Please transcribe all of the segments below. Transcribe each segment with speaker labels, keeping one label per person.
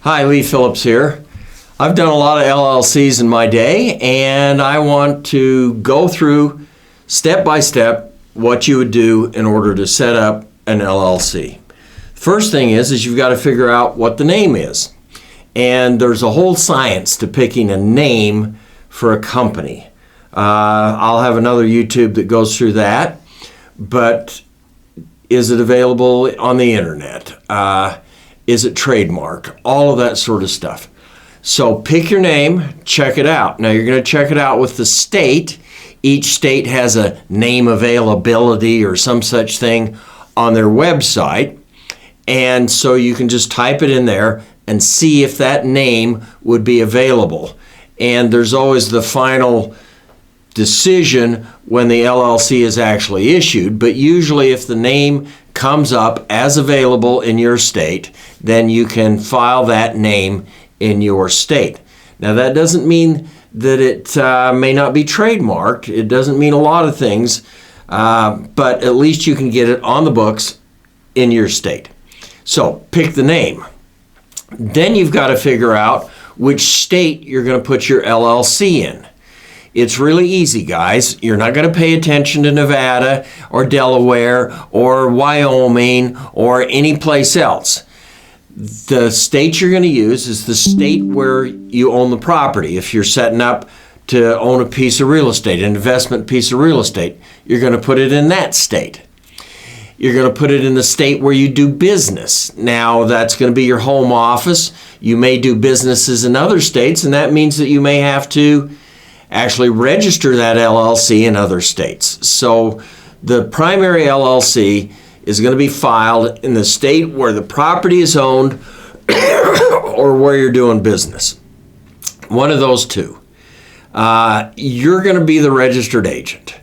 Speaker 1: Hi, Lee Phillips here. I've done a lot of LLCs in my day, and I want to go through step by step what you would do in order to set up an LLC. First thing is you've got to figure out what the name is. And there's a whole science to picking a name for a company. I'll have another YouTube that goes through that, but is it available on the internet? Is it trademarked? All of that sort of stuff. So pick your name, check it out. Now you're going to check it out with the state. Each state has a name availability or some such thing on their website. And so you can just type it in there and see if that name would be available. And there's always the final decision when the LLC is actually issued, but usually if the name comes up as available in your state, then you can file that name in your state. Now that doesn't mean that it may not be trademarked. It doesn't mean a lot of things, but at least you can get it on the books in your state. So pick the name. Then you've got to figure out which state you're going to put your LLC in. It's really easy, guys. You're not going to pay attention to Nevada or Delaware or Wyoming or any place else. The state you're going to use is the state where you own the property. If you're setting up to own a piece of real estate, an investment piece of real estate, you're going to put it in that state. You're going to put it in the state where you do business. Now, that's going to be your home office. You may do businesses in other states, and that means that you may have to actually register that LLC in other states. So the primary LLC is going to be filed in the state where the property is owned or where you're doing business. One of those two. You're going to be the registered agent.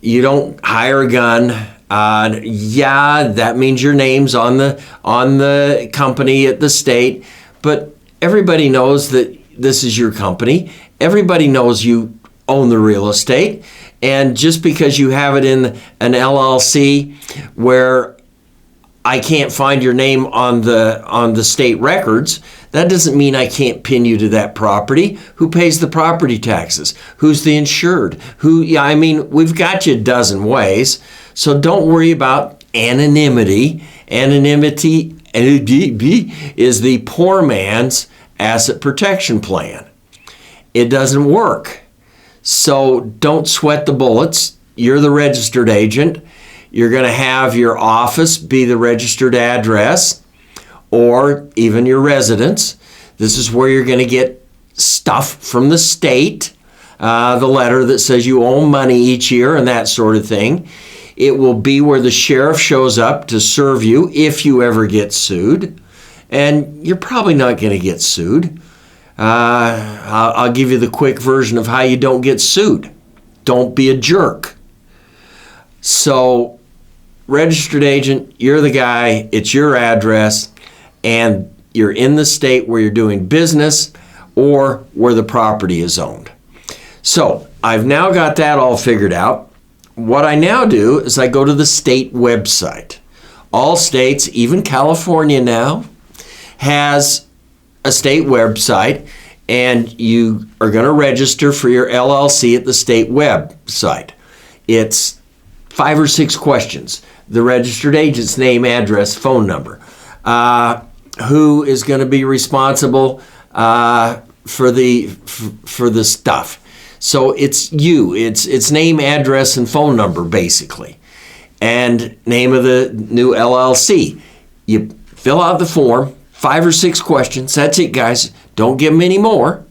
Speaker 1: You don't hire a gun. That means your name's on the company at the state, but everybody knows that this is your company. Everybody knows you own the real estate, and just because you have it in an LLC where I can't find your name on the state records, that doesn't mean I can't pin you to that property. Who pays the property taxes? Who's the insured? We've got you a dozen ways. So don't worry about anonymity. Anonymity is the poor man's asset protection plan. It doesn't work. So don't sweat the bullets. You're the registered agent. You're going to have your office be the registered address or even your residence. This is where you're going to get stuff from the state, the letter that says you owe money each year and that sort of thing. It will be where the sheriff shows up to serve you if you ever get sued. And you're probably not going to get sued. I'll give you the quick version of how you don't get sued. Don't be a jerk. So, registered agent, you're the guy, it's your address, and you're in the state where you're doing business or where the property is owned. So, I've now got that all figured out. What I now do is I go to the state website. All states, even California now, has a state website, and you are going to register for your LLC at the state website. It's 5 or 6 questions. The registered agent's name, address, phone number. Who is going to be responsible for the stuff? So it's you. It's name, address, and phone number, basically. And name of the new LLC. You fill out the form, 5 or 6 questions. That's it, guys. Don't give them any more.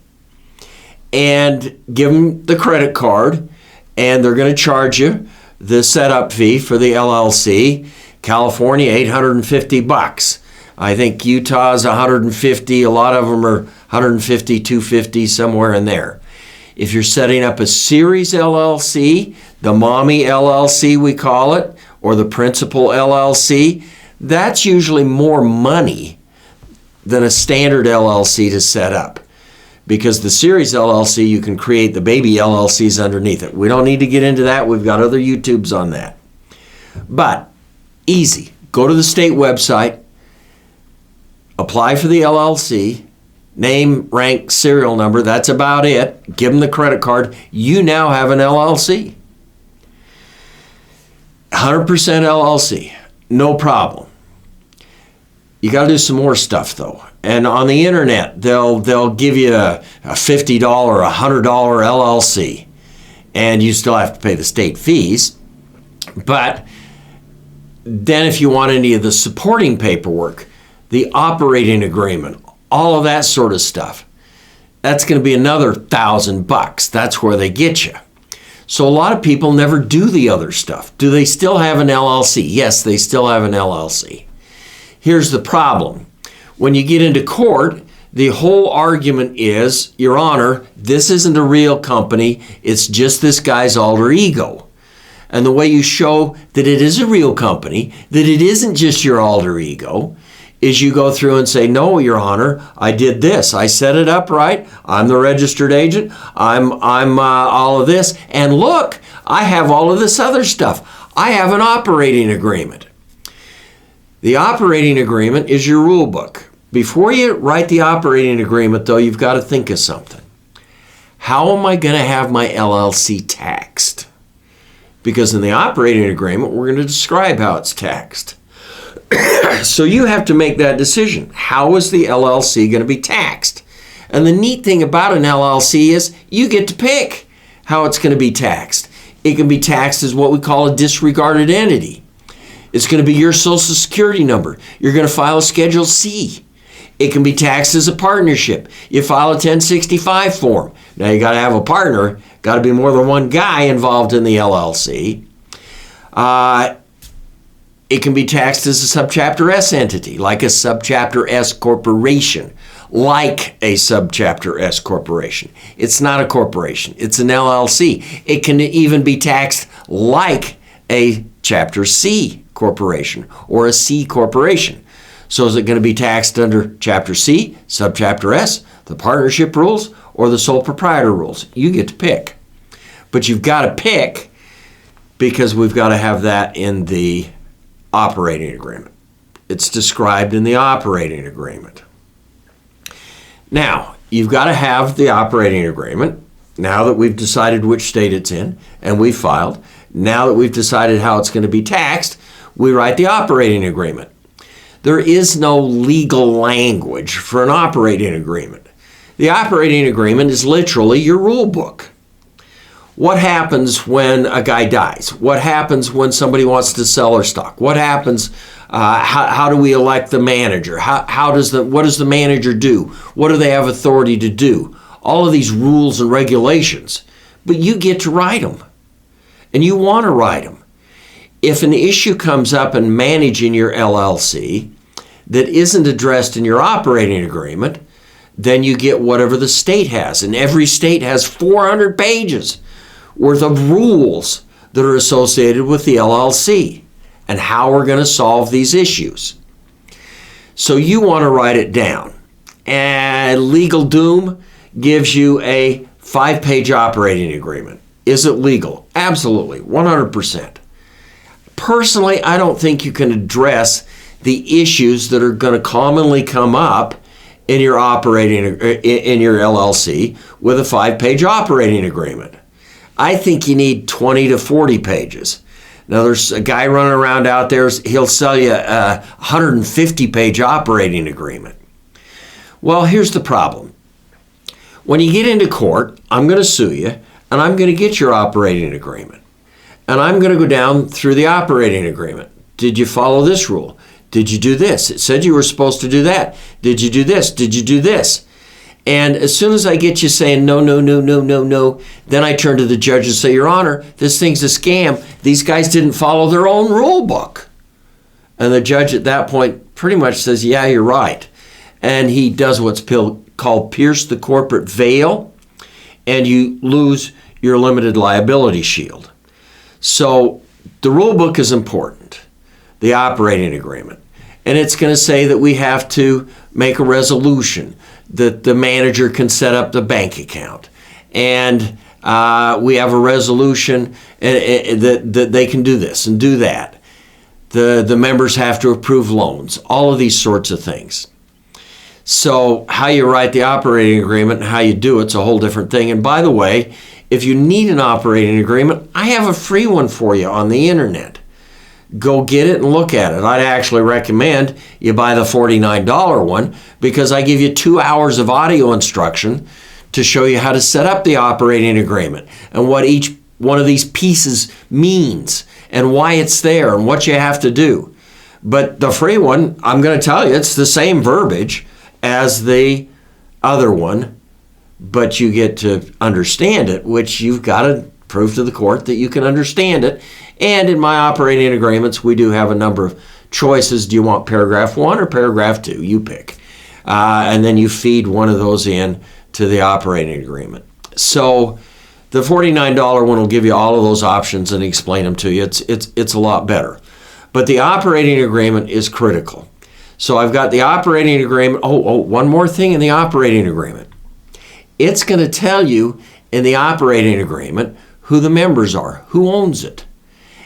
Speaker 1: And give them the credit card, and they're going to charge you the setup fee for the LLC. California, $850. I think Utah's $150. A lot of them are $150, $250, somewhere in there. If you're setting up a series LLC, the mommy LLC we call it, or the principal LLC, that's usually more money than a standard LLC to set up. Because the series LLC, you can create the baby LLCs underneath it. We don't need to get into that. We've got other YouTubes on that. But easy. Go to the state website, apply for the LLC, name, rank, serial number, that's about it. Give them the credit card. You now have an LLC. 100% LLC, no problem. You got to do some more stuff though. And on the internet, they'll give you a $50 or $100 LLC, and you still have to pay the state fees. But then if you want any of the supporting paperwork, the operating agreement, all of that sort of stuff, that's going to be another $1,000. That's where they get you. So a lot of people never do the other stuff. Do they still have an LLC? Yes, they still have an LLC. Here's the problem. When you get into court, the whole argument is, Your Honor, this isn't a real company. It's just this guy's alter ego. And the way you show that it is a real company, that it isn't just your alter ego, is you go through and say, no, Your Honor, I did this. I set it up right. I'm the registered agent. I'm all of this. And look, I have all of this other stuff. I have an operating agreement. The operating agreement is your rule book. Before you write the operating agreement, though, you've got to think of something. How am I going to have my LLC taxed? Because in the operating agreement, we're going to describe how it's taxed. So you have to make that decision. How is the LLC going to be taxed? And the neat thing about an LLC is you get to pick how it's going to be taxed. It can be taxed as what we call a disregarded entity. It's going to be your social security number. You're going to file a Schedule C. It can be taxed as a partnership. You file a 1065 form. Now you got to have a partner. Got to be more than one guy involved in the LLC. It can be taxed as a Subchapter S entity, like a Subchapter S corporation, like a Subchapter S corporation. It's not a corporation. It's an LLC. It can even be taxed like a Chapter C corporation or a C corporation. So is it going to be taxed under Chapter C, Subchapter S, the partnership rules, or the sole proprietor rules? You get to pick. But you've got to pick because we've got to have that in the operating agreement. It's described in the operating agreement. Now, you've got to have the operating agreement. Now that we've decided which state it's in and we've filed, now that we've decided how it's going to be taxed, we write the operating agreement. There is no legal language for an operating agreement. The operating agreement is literally your rule book. What happens when a guy dies? What happens when somebody wants to sell their stock? What happens? How do we elect the manager? What does the manager do? What do they have authority to do? All of these rules and regulations. But you get to write them. And you want to write them. If an issue comes up in managing your LLC that isn't addressed in your operating agreement, then you get whatever the state has. And every state has 400 pages worth of rules that are associated with the LLC and how we're going to solve these issues. So you want to write it down. And Legal Doom gives you a 5-page operating agreement. Is it legal? Absolutely, 100%. Personally, I don't think you can address the issues that are going to commonly come up in your LLC with a 5-page operating agreement. I think you need 20 to 40 pages. Now, there's a guy running around out there, he'll sell you a 150-page operating agreement. Well, here's the problem. When you get into court, I'm going to sue you, and I'm going to get your operating agreement. And I'm going to go down through the operating agreement. Did you follow this rule? Did you do this? It said you were supposed to do that. Did you do this? Did you do this? And as soon as I get you saying no, no, no, no, no, no, then I turn to the judge and say, Your Honor, this thing's a scam. These guys didn't follow their own rule book. And the judge at that point pretty much says, yeah, you're right. And he does what's called pierce the corporate veil, and you lose your limited liability shield. So the rule book is important, the operating agreement. And it's going to say that we have to make a resolution, that the manager can set up the bank account. And we have a resolution that they can do this and do that. The members have to approve loans, all of these sorts of things. So how you write the operating agreement and how you do it's a whole different thing. And by the way, if you need an operating agreement, I have a free one for you on the internet. Go get it and look at it. I'd actually recommend you buy the $49 one because I give you 2 hours of audio instruction to show you how to set up the operating agreement and what each one of these pieces means and why it's there and what you have to do. But the free one, I'm going to tell you, it's the same verbiage as the other one, but you get to understand it, which you've got to prove to the court that you can understand it. And in my operating agreements, we do have a number of choices. Do you want paragraph 1 or paragraph 2? You pick. And then you feed one of those in to the operating agreement. So the $49 one will give you all of those options and explain them to you. It's a lot better. But the operating agreement is critical. So I've got the operating agreement. One more thing in the operating agreement. It's going to tell you in the operating agreement who the members are, who owns it,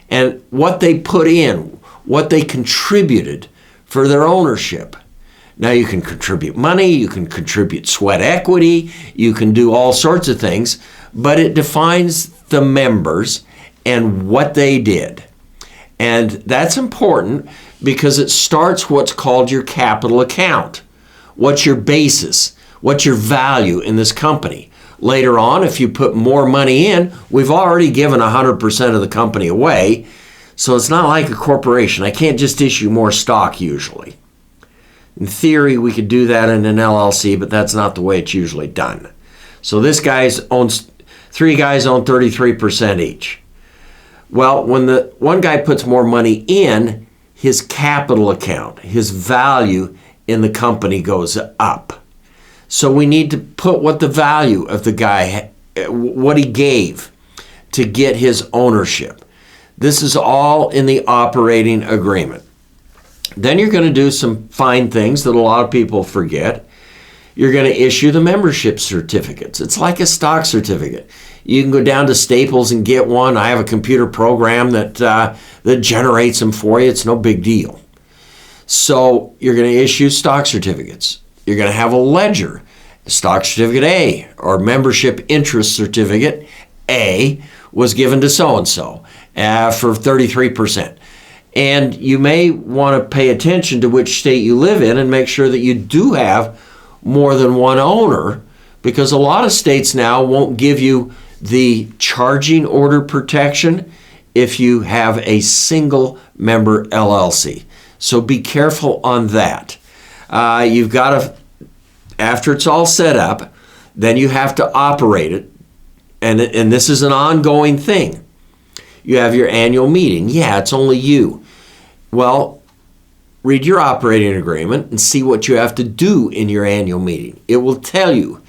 Speaker 1: and what they put in, what they contributed for their ownership. Now you can contribute money, you can contribute sweat equity, you can do all sorts of things, but it defines the members and what they did. And that's important because it starts what's called your capital account. What's your basis? What's your value in this company? Later on, if you put more money in, we've already given 100% of the company away, so it's not like a corporation. I can't just issue more stock usually. In theory, we could do that in an LLC, but that's not the way it's usually done. So this three guys own 33% each. Well, when the one guy puts more money in, his capital account, his value in the company goes up. So we need to put what the value of the guy, what he gave to get his ownership. This is all in the operating agreement. Then you're going to do some fine things that a lot of people forget. You're going to issue the membership certificates. It's like a stock certificate. You can go down to Staples and get one. I have a computer program that generates them for you. It's no big deal. So you're going to issue stock certificates. You're going to have a ledger, stock certificate A, or membership interest certificate A was given to so-and-so for 33%. And you may want to pay attention to which state you live in and make sure that you do have more than one owner, because a lot of states now won't give you the charging order protection if you have a single member LLC. So be careful on that. You've got to, after it's all set up, then you have to operate it. And this is an ongoing thing. You have your annual meeting. Yeah, it's only you. Well, read your operating agreement and see what you have to do in your annual meeting. It will tell you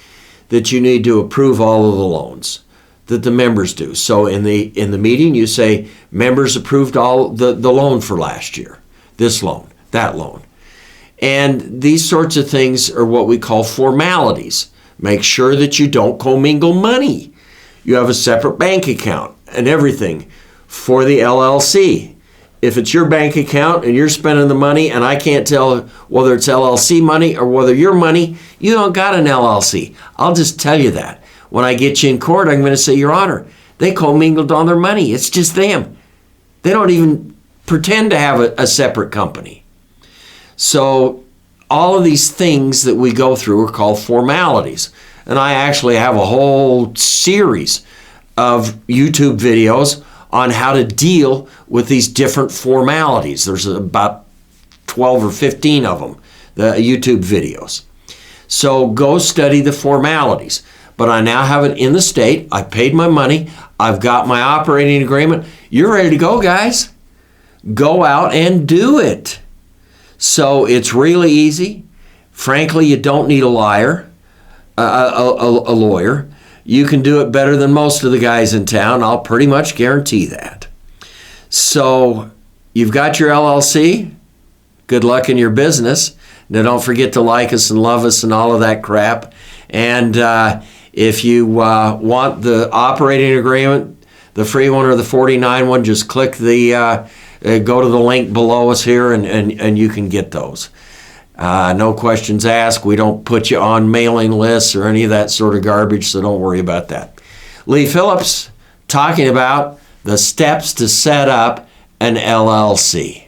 Speaker 1: that you need to approve all of the loans that the members do. So in the meeting, you say, members approved all the loan for last year. This loan, that loan. And these sorts of things are what we call formalities. Make sure that you don't commingle money. You have a separate bank account and everything for the LLC. If it's your bank account and you're spending the money and I can't tell whether it's LLC money or whether your money, you don't got an LLC. I'll just tell you that. When I get you in court, I'm going to say, Your Honor, they commingled all their money. It's just them. They don't even pretend to have a separate company. So all of these things that we go through are called formalities. And I actually have a whole series of YouTube videos on how to deal with these different formalities. There's about 12 or 15 of them, the YouTube videos. So go study the formalities. But I now have it in the state. I paid my money. I've got my operating agreement. You're ready to go, guys. Go out and do it. So it's really easy. Frankly, you don't need a lawyer. You can do it better than most of the guys in town. I'll pretty much guarantee that. So you've got your LLC. Good luck in your business. Now don't forget to like us and love us and all of that crap. And if you want the operating agreement, the free one or the 49 one, just click go to the link below us here and you can get those. No questions asked. We don't put you on mailing lists or any of that sort of garbage, so don't worry about that. Lee Phillips talking about the steps to set up an LLC.